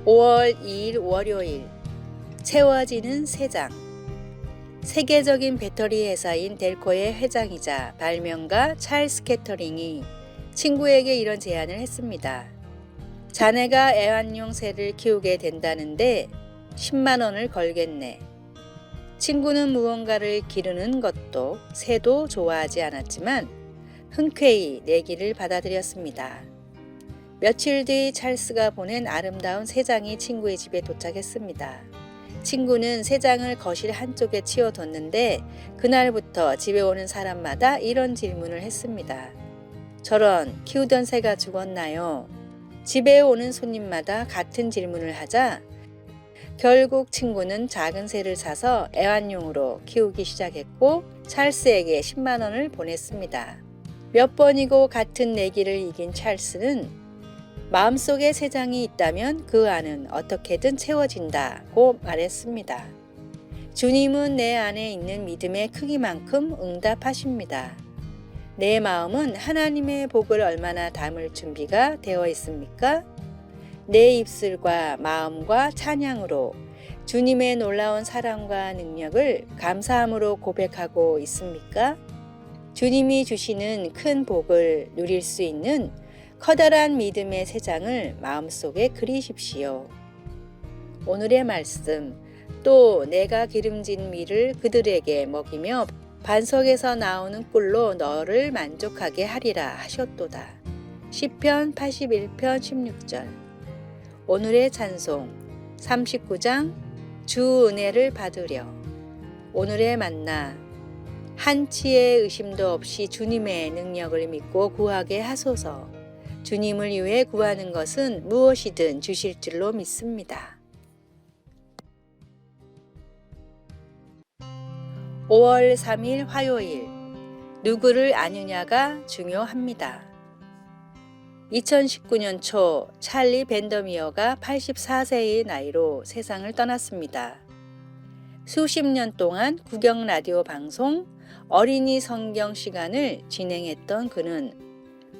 5월 2일 월요일 채워지는 세장. 세계적인 배터리 회사인 델코의 회장이자 발명가 찰스 캐터링이 친구에게 이런 제안을 했습니다. 자네가 애완용 새를 키우게 된다는데 10만 원을 걸겠네. 친구는 무언가를 기르는 것도 새도 좋아하지 않았지만 흔쾌히 내기를 받아들였습니다. 며칠 뒤 찰스가 보낸 아름다운 세 장이 친구의 집에 도착했습니다. 친구는 세 장을 거실 한쪽에 치워뒀는데 그날부터 집에 오는 사람마다 이런 질문을 했습니다. 저런, 키우던 새가 죽었나요? 집에 오는 손님마다 같은 질문을 하자 결국 친구는 작은 새를 사서 애완용으로 키우기 시작했고 찰스에게 10만 원을 보냈습니다. 몇 번이고 같은 내기를 이긴 찰스는 마음속에 세 장이 있다면 그 안은 어떻게든 채워진다고 말했습니다. 주님은 내 안에 있는 믿음의 크기만큼 응답하십니다. 내 마음은 하나님의 복을 얼마나 담을 준비가 되어 있습니까? 내 입술과 마음과 찬양으로 주님의 놀라운 사랑과 능력을 감사함으로 고백하고 있습니까? 주님이 주시는 큰 복을 누릴 수 있는 커다란 믿음의 세 장을 마음속에 그리십시오. 오늘의 말씀, 또 내가 기름진 밀을 그들에게 먹이며 반석에서 나오는 꿀로 너를 만족하게 하리라 하셨도다. 시편 81편 16절. 오늘의 찬송 39장 주 은혜를 받으려. 오늘의 만나 한치의 의심도 없이 주님의 능력을 믿고 구하게 하소서. 주님을 위해 구하는 것은 무엇이든 주실 줄로 믿습니다. 5월 3일 화요일, 누구를 아느냐가 중요합니다. 2019년 초 찰리 밴더미어가 84세의 나이로 세상을 떠났습니다. 수십 년 동안 국영 라디오 방송 어린이 성경 시간을 진행했던 그는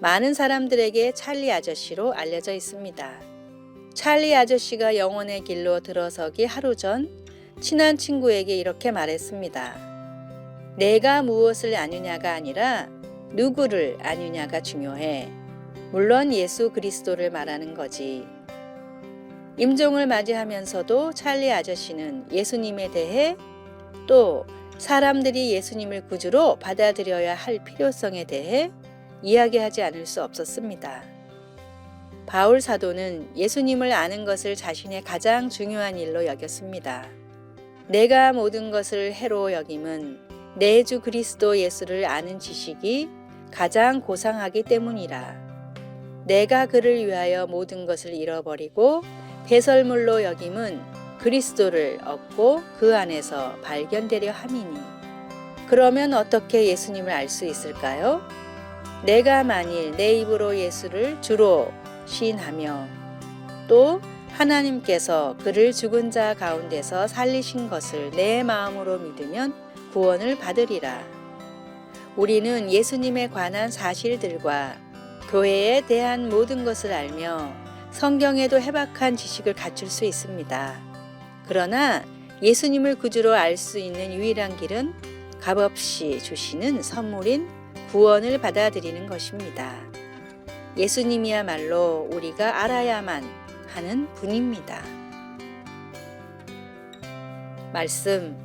많은 사람들에게 찰리 아저씨로 알려져 있습니다. 찰리 아저씨가 영혼의 길로 들어서기 하루 전 친한 친구에게 이렇게 말했습니다. 내가 무엇을 아느냐가 아니라 누구를 아느냐가 중요해. 물론 예수 그리스도를 말하는 거지. 임종을 맞이하면서도 찰리 아저씨는 예수님에 대해 또 사람들이 예수님을 구주로 받아들여야 할 필요성에 대해 이야기하지 않을 수 없었습니다. 바울 사도는 예수님을 아는 것을 자신의 가장 중요한 일로 여겼습니다. 내가 모든 것을 해로 여김은 내 주 그리스도 예수를 아는 지식이 가장 고상하기 때문이라. 내가 그를 위하여 모든 것을 잃어버리고 배설물로 여김은 그리스도를 얻고 그 안에서 발견되려 함이니. 그러면 어떻게 예수님을 알 수 있을까요? 내가 만일 내 입으로 예수를 주로 시인하며 또 하나님께서 그를 죽은 자 가운데서 살리신 것을 내 마음으로 믿으면 구원을 받으리라. 우리는 예수님에 관한 사실들과 교회에 대한 모든 것을 알며 성경에도 해박한 지식을 갖출 수 있습니다. 그러나 예수님을 구주로 알 수 있는 유일한 길은 값없이 주시는 선물인 구원을 받아들이는 것입니다. 예수님이야말로 우리가 알아야만 하는 분입니다. 말씀,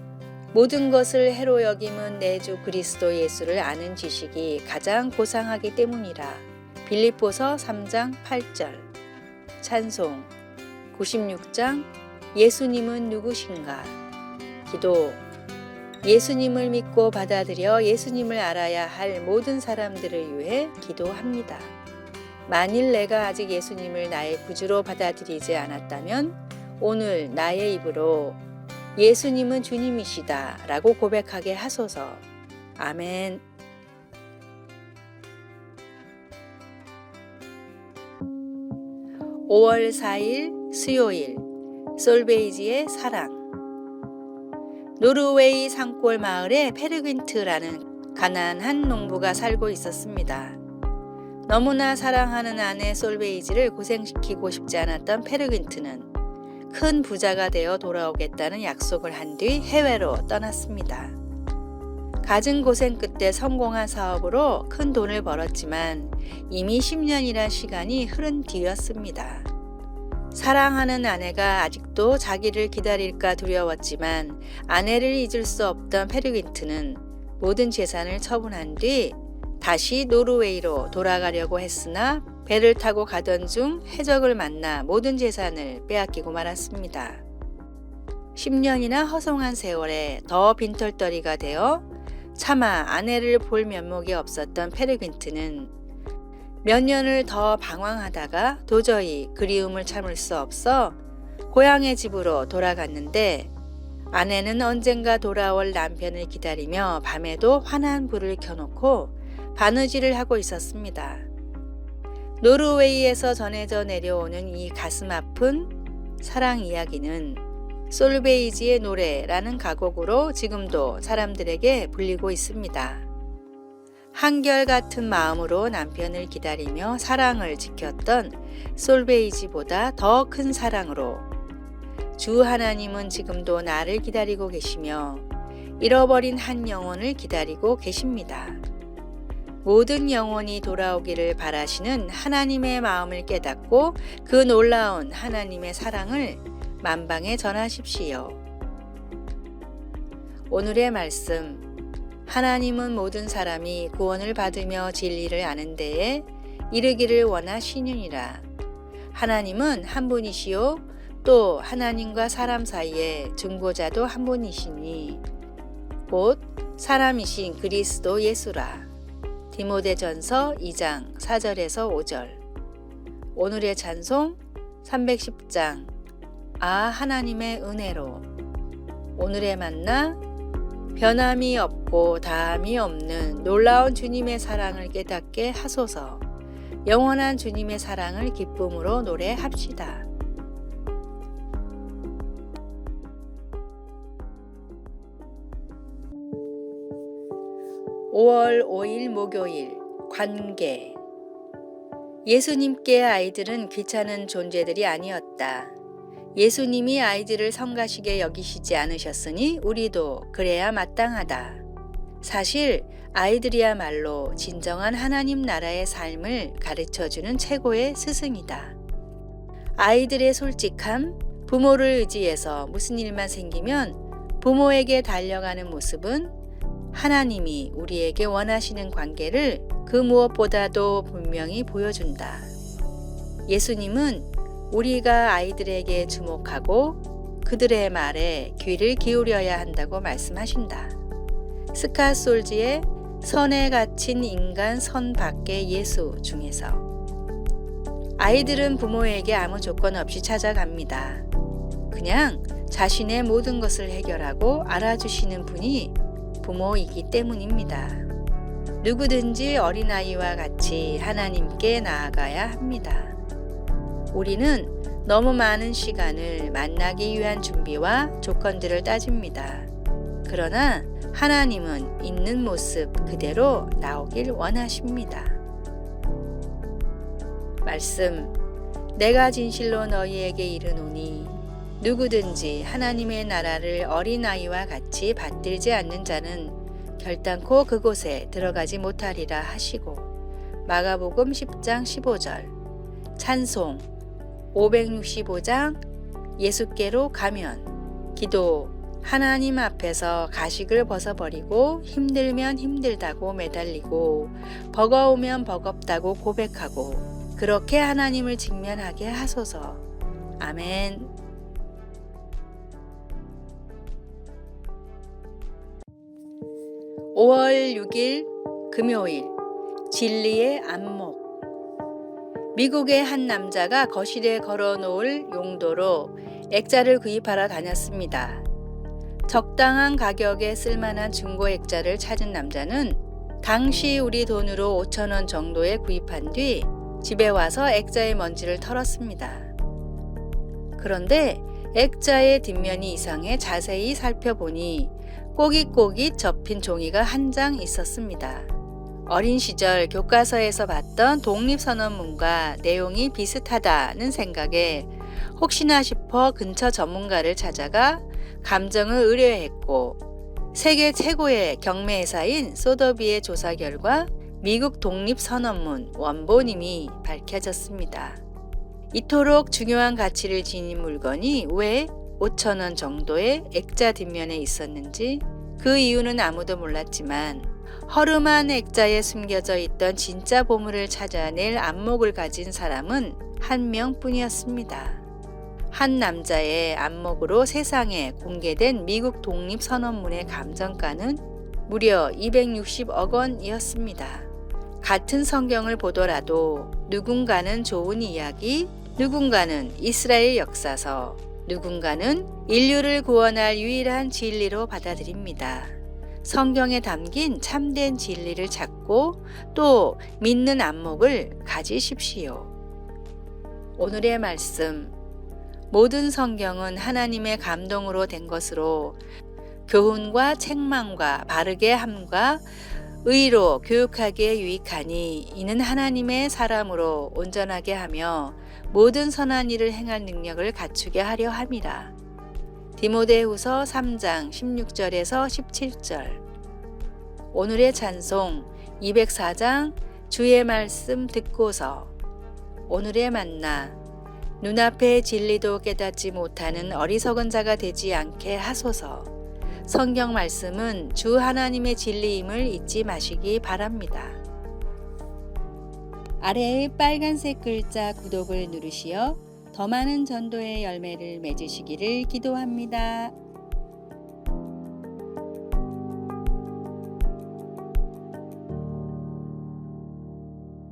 모든 것을 해로 여김은 내 주 그리스도 예수를 아는 지식이 가장 고상하기 때문이라. 빌립보서 3장 8절. 찬송 96장 예수님은 누구신가? 기도, 예수님을 믿고 받아들여 예수님을 알아야 할 모든 사람들을 위해 기도합니다. 만일 내가 아직 예수님을 나의 구주로 받아들이지 않았다면 오늘 나의 입으로 예수님은 주님이시다 라고 고백하게 하소서. 아멘. (5월 4일) 수요일, 솔베이지의 사랑. 노르웨이 산골 마을에 페르귄트라는 가난한 농부가 살고 있었습니다. 너무나 사랑하는 아내 솔베이지를 고생시키고 싶지 않았던 페르귄트는 큰 부자가 되어 돌아오겠다는 약속을 한 뒤 해외로 떠났습니다. 갖은 고생 끝에 성공한 사업으로 큰 돈을 벌었지만 이미 10년이란 시간이 흐른 뒤였습니다. 사랑하는 아내가 아직도 자기를 기다릴까 두려웠지만 아내를 잊을 수 없던 페르긴트는 모든 재산을 처분한 뒤 다시 노르웨이로 돌아가려고 했으나 배를 타고 가던 중 해적을 만나 모든 재산을 빼앗기고 말았습니다. 10년이나 허송한 세월에 더 빈털터리가 되어 차마 아내를 볼 면목이 없었던 페르긴트는 몇 년을 더 방황하다가 도저히 그리움을 참을 수 없어 고향의 집으로 돌아갔는데 아내는 언젠가 돌아올 남편을 기다리며 밤에도 환한 불을 켜놓고 바느질을 하고 있었습니다. 노르웨이에서 전해져 내려오는 이 가슴 아픈 사랑 이야기는 솔베이지의 노래라는 가곡으로 지금도 사람들에게 불리고 있습니다. 한결같은 마음으로 남편을 기다리며 사랑을 지켰던 솔베이지보다 더 큰 사랑으로 주 하나님은 지금도 나를 기다리고 계시며 잃어버린 한 영혼을 기다리고 계십니다. 모든 영혼이 돌아오기를 바라시는 하나님의 마음을 깨닫고 그 놀라운 하나님의 사랑을 만방에 전하십시오. 오늘의 말씀. 하나님은 모든 사람이 구원을 받으며 진리를 아는 데에 이르기를 원하시느니라. 하나님은 한 분이시요 또 하나님과 사람 사이에 중보자도 한 분이시니 곧 사람이신 그리스도 예수라. 디모데전서 2장 4절에서 5절. 오늘의 찬송 310장 하나님의 은혜로. 오늘의 만나 변함이 없고 다함이 없는 놀라운 주님의 사랑을 깨닫게 하소서. 영원한 주님의 사랑을 기쁨으로 노래합시다. 5월 5일 목요일 관계. 예수님께 아이들은 귀찮은 존재들이 아니었다. 예수님이 아이들을 성가시게 여기시지 않으셨으니 우리도 그래야 마땅하다. 사실 아이들이야말로 진정한 하나님 나라의 삶을 가르쳐주는 최고의 스승이다. 아이들의 솔직함, 부모를 의지해서 무슨 일만 생기면 부모에게 달려가는 모습은 하나님이 우리에게 원하시는 관계를 그 무엇보다도 분명히 보여준다. 예수님은 우리가 아이들에게 주목하고 그들의 말에 귀를 기울여야 한다고 말씀하신다. 스캇 솔지의 선에 갇힌 인간 선 밖의 예수 중에서 아이들은 부모에게 아무 조건 없이 찾아갑니다. 그냥 자신의 모든 것을 해결하고 알아주시는 분이 부모이기 때문입니다. 누구든지 어린아이와 같이 하나님께 나아가야 합니다. 우리는 너무 많은 시간을 만나기 위한 준비와 조건들을 따집니다. 그러나 하나님은 있는 모습 그대로 나오길 원하십니다. 말씀. 내가 진실로 너희에게 이르노니 누구든지 하나님의 나라를 어린아이와 같이 받들지 않는 자는 결단코 그곳에 들어가지 못하리라 하시고. 마가복음 10장 15절. 찬송 565장 예수께로 가면. 기도. 하나님 앞에서 가식을 벗어버리고 힘들면 힘들다고 매달리고 버거우면 버겁다고 고백하고 그렇게 하나님을 직면하게 하소서. 아멘. (5월 6일) 금요일. 진리의 안목. 미국의 한 남자가 거실에 걸어놓을 용도로 액자를 구입하러 다녔습니다. 적당한 가격에 쓸만한 중고 액자를 찾은 남자는 당시 우리 돈으로 5,000원 정도에 구입한 뒤 집에 와서 액자의 먼지를 털었습니다. 그런데 액자의 뒷면이 이상해 자세히 살펴보니 꼬깃꼬깃 접힌 종이가 한 장 있었습니다. 어린 시절 교과서에서 봤던 독립선언문과 내용이 비슷하다는 생각에 혹시나 싶어 근처 전문가를 찾아가 감정을 의뢰했고 세계 최고의 경매회사인 소더비의 조사 결과 미국 독립선언문 원본임이 밝혀졌습니다. 이토록 중요한 가치를 지닌 물건이 왜 5,000원 정도의 액자 뒷면에 있었는지 그 이유는 아무도 몰랐지만 허름한 액자에 숨겨져 있던 진짜 보물을 찾아낼 안목을 가진 사람은 한 명뿐이었습니다. 한 남자의 안목으로 세상에 공개된 미국 독립선언문의 감정가는 무려 260억 원이었습니다. 같은 성경을 보더라도 누군가는 좋은 이야기, 누군가는 이스라엘 역사서, 누군가는 인류를 구원할 유일한 진리로 받아들입니다. 성경에 담긴 참된 진리를 찾고 또 믿는 안목을 가지십시오. 오늘의 말씀. 모든 성경은 하나님의 감동으로 된 것으로 교훈과 책망과 바르게 함과 의로 교육하기에 유익하니 이는 하나님의 사람으로 온전하게 하며 모든 선한 일을 행할 능력을 갖추게 하려 함이라. 디모데후서 3장 16절에서 17절. 오늘의 찬송 204장 주의 말씀 듣고서. 오늘의 만나. 눈앞의 진리도 깨닫지 못하는 어리석은 자가 되지 않게 하소서. 성경 말씀은 주 하나님의 진리임을 잊지 마시기 바랍니다. 아래의 빨간색 글자 구독을 누르시어 더 많은 전도의 열매를 맺으시기를 기도합니다.